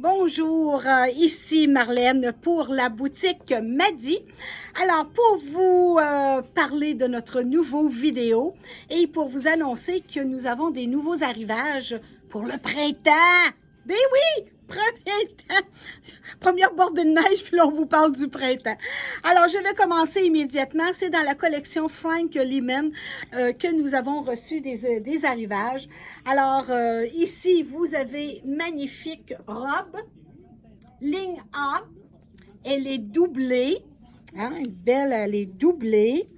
Bonjour, ici Marlène pour la boutique Madi. Alors, pour vous parler de notre nouveau vidéo et pour vous annoncer que nous avons des nouveaux arrivages pour le printemps. Ben oui, printemps! Première bordée de neige, puis là, on vous parle du printemps. Alors, je vais commencer immédiatement. C'est dans la collection Frank Lehman que nous avons reçu des arrivages. Alors, ici, vous avez magnifique robe, ligne A. Elle est doublée. Hein, une belle, elle est doublée.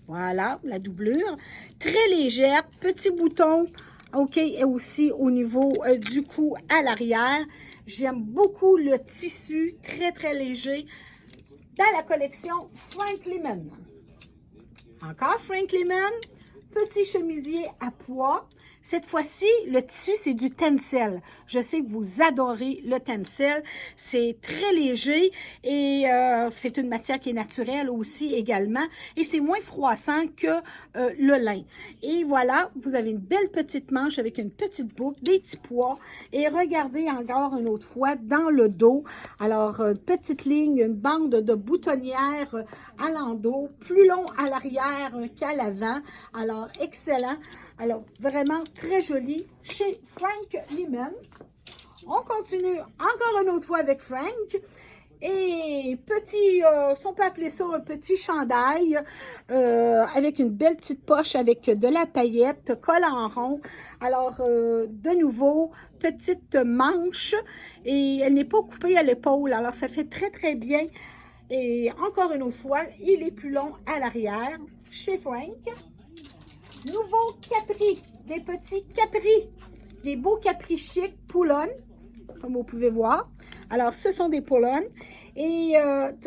Voilà, la doublure. Très légère, petit bouton. OK, et aussi au niveau du cou à l'arrière. J'aime beaucoup le tissu, très, très léger, dans la collection Frank Lehman. Encore Frank Lehman, petit chemisier à pois. Cette fois-ci, le tissu, c'est du tencel. Je sais que vous adorez le tencel. C'est très léger et c'est une matière qui est naturelle aussi également. Et c'est moins froissant que le lin. Et voilà, vous avez une belle petite manche avec une petite boucle, des petits pois. Et regardez encore une autre fois dans le dos. Alors, petite ligne, une bande de boutonnière à l'endos, plus long à l'arrière qu'à l'avant. Alors, excellent. Alors, vraiment très joli chez Frank Lehman. On continue encore une autre fois avec Frank. Et petit, si on peut appeler ça un petit chandail avec une belle petite poche avec de la paillette, col en rond. Alors, de nouveau, petite manche et elle n'est pas coupée à l'épaule. Alors, ça fait très, très bien. Et encore une autre fois, il est plus long à l'arrière chez Frank. Nouveau capri, des petits capris, des beaux capris chics, poulon, comme vous pouvez voir. Alors, ce sont des poulons et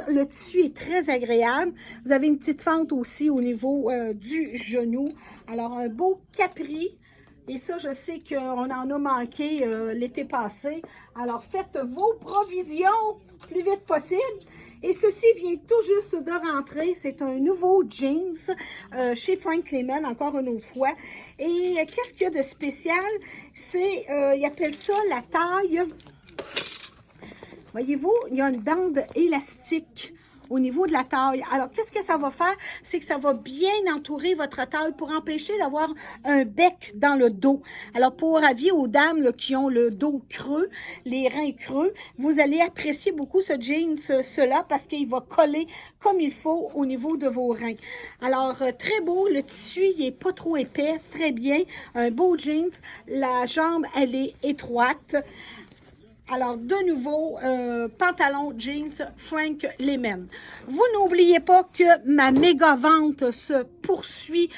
le tissu est très agréable. Vous avez une petite fente aussi au niveau du genou. Alors, un beau capri. Et ça, je sais qu'on en a manqué l'été passé. Alors, faites vos provisions plus vite possible. Et ceci vient tout juste de rentrer. C'est un nouveau jeans chez Frank Lehman, encore une autre fois. Et qu'est-ce qu'il y a de spécial? C'est, ils appellent ça la taille. Voyez-vous, il y a une bande élastique au niveau de la taille. Alors, qu'est-ce que ça va faire? C'est que ça va bien entourer votre taille pour empêcher d'avoir un bec dans le dos. Alors, pour avis aux dames là, qui ont le dos creux, les reins creux, vous allez apprécier beaucoup ce jeans, cela, parce qu'il va coller comme il faut au niveau de vos reins. Alors, très beau. Le tissu, il n'est pas trop épais. Très bien. Un beau jeans. La jambe, elle est étroite. Alors, de nouveau, pantalon jeans Frank Lehman. Vous n'oubliez pas que ma méga vente se poursuit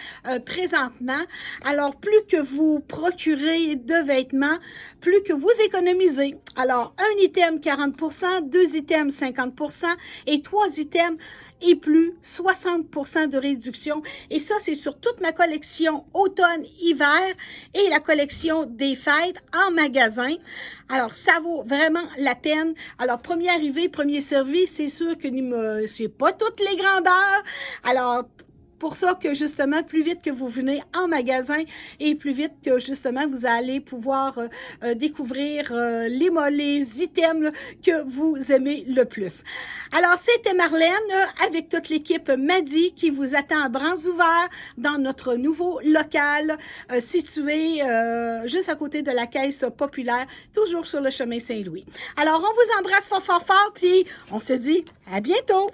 présentement. Alors, plus que vous procurez de vêtements, plus que vous économisez. Alors, un item 40%, deux items 50% et trois items et plus 60% de réduction. Et ça, c'est sur toute ma collection automne-hiver et la collection des fêtes en magasin. Alors, ça vaut vraiment la peine. Alors, premier arrivé, premier servi, c'est sûr que c'est pas toutes les grandeurs. Alors, pour ça que justement, plus vite que vous venez en magasin et plus vite que justement vous allez pouvoir découvrir les items que vous aimez le plus. Alors, c'était Marlène avec toute l'équipe Madi qui vous attend à bras ouverts dans notre nouveau local situé juste à côté de la Caisse populaire, toujours sur le chemin Saint-Louis. Alors, on vous embrasse fort, fort, fort, puis on se dit à bientôt!